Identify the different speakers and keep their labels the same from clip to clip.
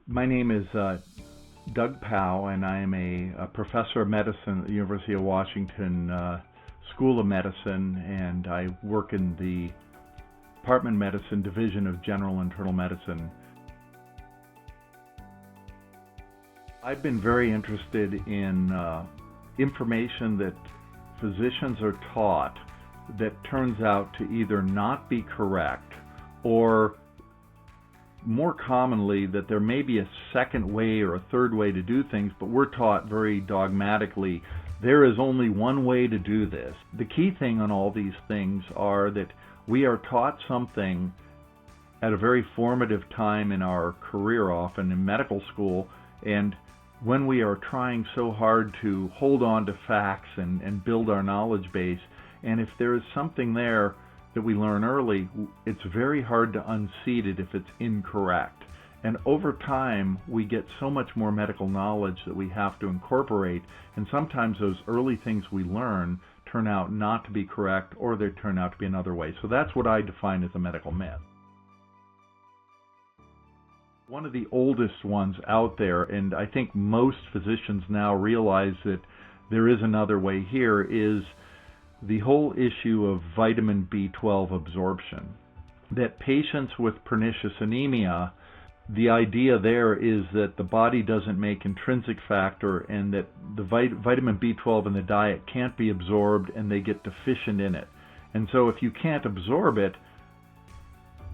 Speaker 1: My name is Doug Paauw, and I am a professor of medicine at the University of Washington School of Medicine, and I work in the Department of Medicine Division of General Internal Medicine. I've been very interested in information that physicians are taught that turns out to either not be correct, or more commonly that there may be a second way or a third way to do things, but we're taught very dogmatically there is only one way to do this. The key thing on all these things are that we are taught something at a very formative time in our career, often in medical school, and when we are trying so hard to hold on to facts and build our knowledge base, and if there is something there that we learn early, it's very hard to unseat it if it's incorrect. And over time, we get so much more medical knowledge that we have to incorporate, and sometimes those early things we learn turn out not to be correct, or they turn out to be another way. So that's what I define as a medical myth. One of the oldest ones out there, and I think most physicians now realize that there is another way here, is the whole issue of vitamin B12 absorption. That patients with pernicious anemia, the idea there is that the body doesn't make intrinsic factor, and that the vitamin B12 in the diet can't be absorbed, and they get deficient in it. And so if you can't absorb it,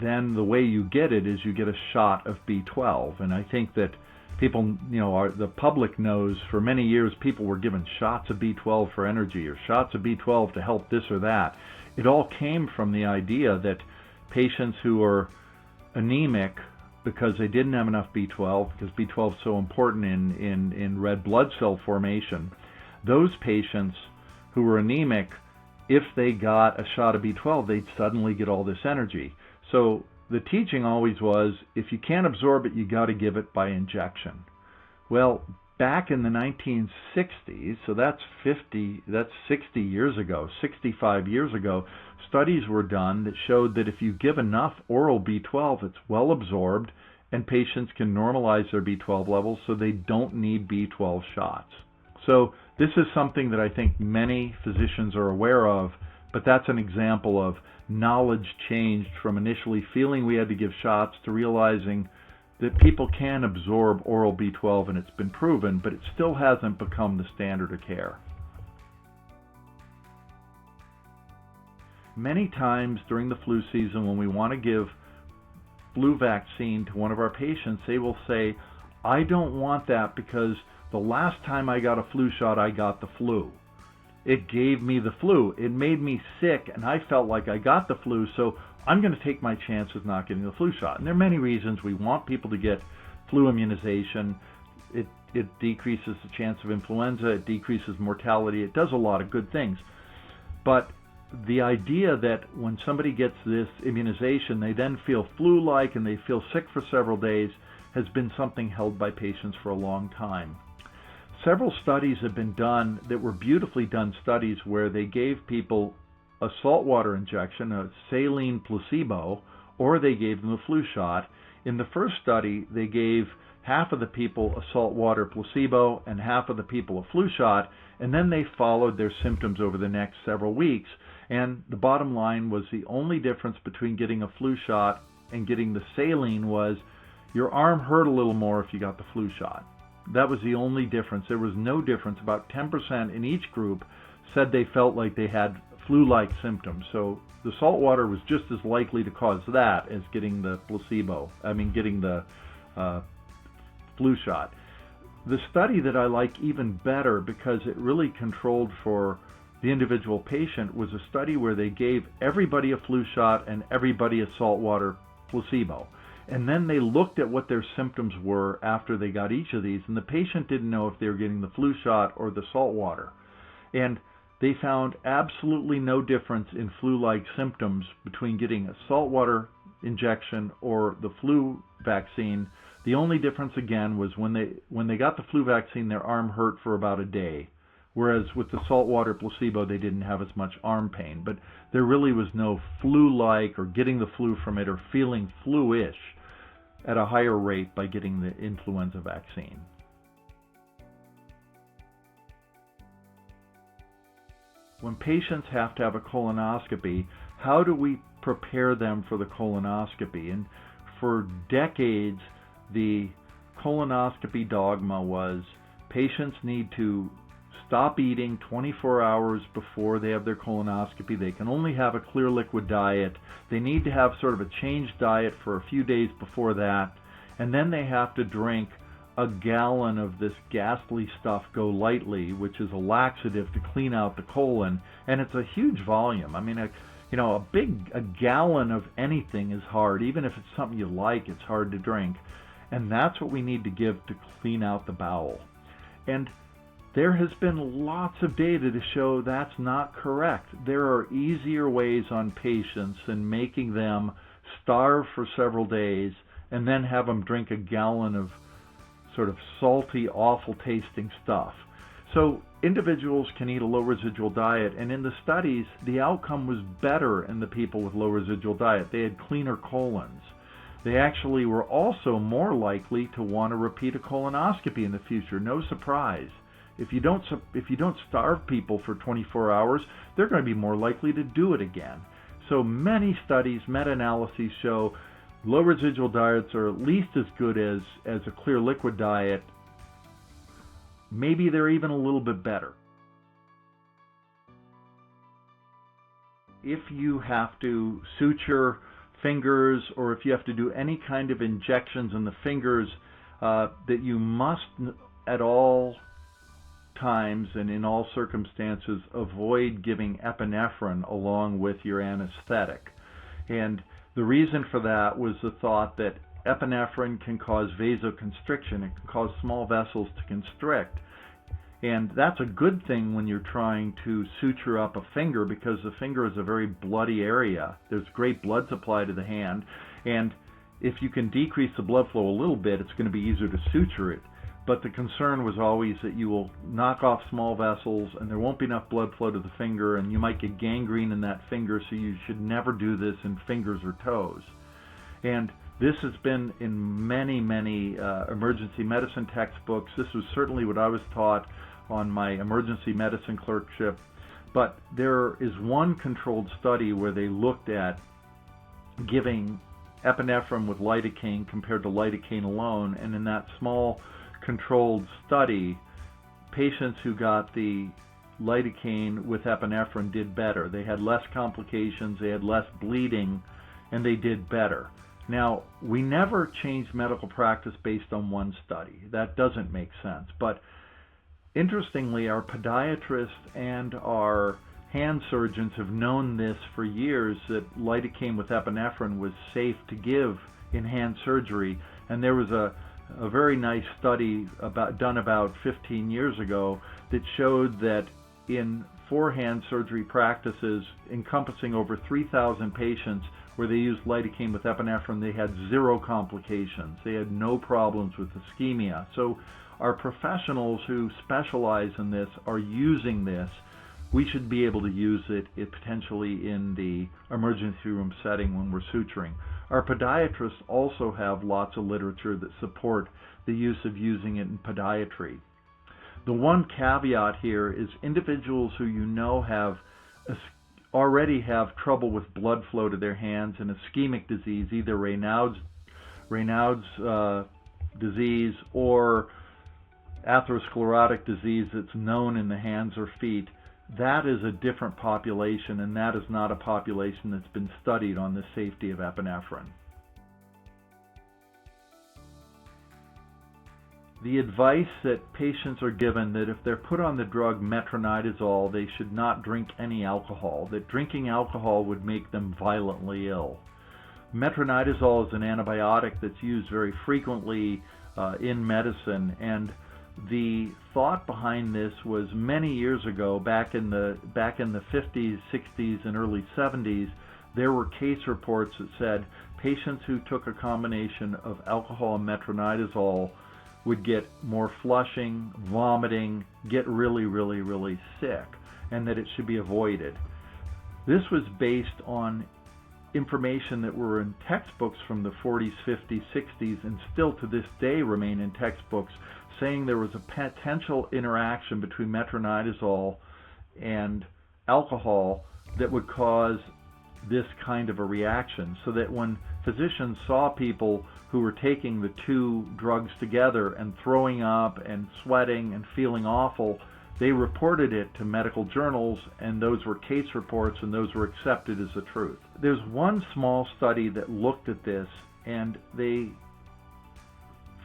Speaker 1: then the way you get it is you get a shot of B12. And I think that people, the public knows for many years people were given shots of B12 for energy, or shots of B12 to help this or that. It all came from the idea that patients who are anemic because they didn't have enough B12, because B12 is so important in red blood cell formation, those patients who were anemic, if they got a shot of B12, they'd suddenly get all this energy. So the teaching always was, if you can't absorb it, you got to give it by injection. Well, back in the 1960s, so that's 60 years ago, 65 years ago, studies were done that showed that if you give enough oral B12, it's well absorbed, and patients can normalize their B12 levels so they don't need B12 shots. So this is something that I think many physicians are aware of, but that's an example of knowledge changed from initially feeling we had to give shots to realizing that people can absorb oral B12, and it's been proven, but it still hasn't become the standard of care. Many times during the flu season, when we want to give flu vaccine to one of our patients, they will say, I don't want that because the last time I got a flu shot, I got the flu. It gave me the flu. It made me sick, and I felt like I got the flu, so I'm going to take my chances not getting the flu shot. And there are many reasons we want people to get flu immunization. It decreases the chance of influenza. It decreases mortality. It does a lot of good things. But the idea that when somebody gets this immunization, they then feel flu-like and they feel sick for several days has been something held by patients for a long time. Several studies have been done that were beautifully done studies where they gave people a saltwater injection, a saline placebo, or they gave them a flu shot. In the first study, they gave half of the people a saltwater placebo and half of the people a flu shot, and then they followed their symptoms over the next several weeks. And the bottom line was the only difference between getting a flu shot and getting the saline was your arm hurt a little more if you got the flu shot. That was the only difference. There was no difference. About 10% in each group said they felt like they had flu-like symptoms. So the salt water was just as likely to cause that as getting the getting the flu shot. The study that I like even better, because it really controlled for the individual patient, was a study where they gave everybody a flu shot and everybody a saltwater placebo. And then they looked at what their symptoms were after they got each of these, and the patient didn't know if they were getting the flu shot or the salt water. And they found absolutely no difference in flu-like symptoms between getting a saltwater injection or the flu vaccine. The only difference, again, was when they got the flu vaccine, their arm hurt for about a day. Whereas with the saltwater placebo, they didn't have as much arm pain. But there really was no flu-like or getting the flu from it or feeling flu-ish. at a higher rate by getting the influenza vaccine. When patients have to have a colonoscopy, how do we prepare them for the colonoscopy? And for decades, the colonoscopy dogma was patients need to stop eating 24 hours before they have their colonoscopy. They can only have a clear liquid diet. They need to have sort of a changed diet for a few days before that. And then they have to drink a gallon of this ghastly stuff, Go Lightly, which is a laxative to clean out the colon. And it's a huge volume. I mean, a gallon of anything is hard. Even if it's something you like, it's hard to drink. And that's what we need to give to clean out the bowel. And there has been lots of data to show that's not correct. There are easier ways on patients than making them starve for several days and then have them drink a gallon of sort of salty, awful tasting stuff. So individuals can eat a low residual diet, and in the studies, the outcome was better in the people with low residual diet. They had cleaner colons. They actually were also more likely to want to repeat a colonoscopy in the future. No surprise. If you don't starve people for 24 hours, they're going to be more likely to do it again. So many studies, meta-analyses show low residual diets are at least as good as a clear liquid diet. Maybe they're even a little bit better. If you have to suture fingers, or if you have to do any kind of injections in the fingers, that you must at all times and in all circumstances avoid giving epinephrine along with your anesthetic. And the reason for that was the thought that epinephrine can cause vasoconstriction. It can cause small vessels to constrict. And that's a good thing when you're trying to suture up a finger, because the finger is a very bloody area. There's great blood supply to the hand. And if you can decrease the blood flow a little bit, it's going to be easier to suture it. But the concern was always that you will knock off small vessels and there won't be enough blood flow to the finger, and you might get gangrene in that finger, so you should never do this in fingers or toes. And this has been in many, many emergency medicine textbooks. This was certainly what I was taught on my emergency medicine clerkship. But there is one controlled study where they looked at giving epinephrine with lidocaine compared to lidocaine alone, and in that small controlled study, patients who got the lidocaine with epinephrine did better. They had less complications, they had less bleeding, and they did better. Now, we never change medical practice based on one study. That doesn't make sense. But interestingly, our podiatrists and our hand surgeons have known this for years, that lidocaine with epinephrine was safe to give in hand surgery. And there was a very nice study done about 15 years ago that showed that in 4 hand surgery practices encompassing over 3,000 patients where they used lidocaine with epinephrine, they had 0 complications. They had no problems with ischemia. So our professionals who specialize in this are using this. We should be able to use it potentially in the emergency room setting when we're suturing. Our podiatrists also have lots of literature that support the use of using it in podiatry. The one caveat here is individuals who already have trouble with blood flow to their hands and ischemic disease, either Raynaud's disease or atherosclerotic disease that's known in the hands or feet. That is a different population, and that is not a population that's been studied on the safety of epinephrine. The advice that patients are given that if they're put on the drug metronidazole, they should not drink any alcohol, that drinking alcohol would make them violently ill. Metronidazole is an antibiotic that's used very frequently in medicine, and the thought behind this was many years ago, back in the 50s, 60s, and early 70s, there were case reports that said patients who took a combination of alcohol and metronidazole would get more flushing, vomiting, get really, really, really sick, and that it should be avoided. This was based on information that were in textbooks from the 40s, 50s, 60s, and still to this day remain in textbooks, saying there was a potential interaction between metronidazole and alcohol that would cause this kind of a reaction, so that when physicians saw people who were taking the two drugs together and throwing up and sweating and feeling awful, they reported it to medical journals, and those were case reports, and those were accepted as the truth. There's one small study that looked at this, and they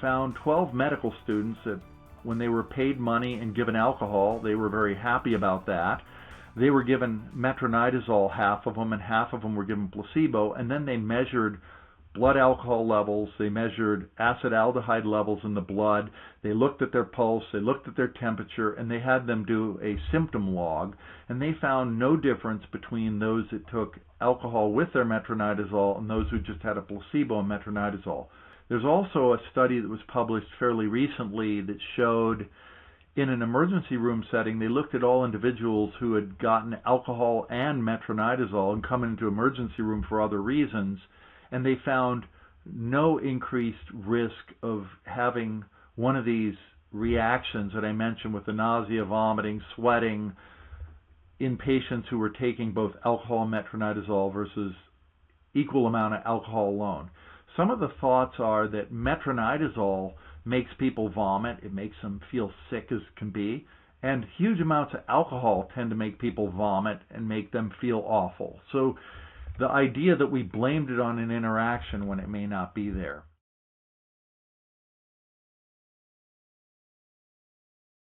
Speaker 1: found 12 medical students that when they were paid money and given alcohol, they were very happy about that. They were given metronidazole, half of them, and half of them were given placebo, and then they measured blood alcohol levels, they measured acetaldehyde levels in the blood, they looked at their pulse, they looked at their temperature, and they had them do a symptom log, and they found no difference between those that took alcohol with their metronidazole and those who just had a placebo and metronidazole. There's also a study that was published fairly recently that showed in an emergency room setting, they looked at all individuals who had gotten alcohol and metronidazole and come into emergency room for other reasons, and they found no increased risk of having one of these reactions that I mentioned with the nausea, vomiting, sweating in patients who were taking both alcohol and metronidazole versus equal amount of alcohol alone. Some of the thoughts are that metronidazole makes people vomit, it makes them feel sick as can be, and huge amounts of alcohol tend to make people vomit and make them feel awful. So the idea that we blamed it on an interaction when it may not be there.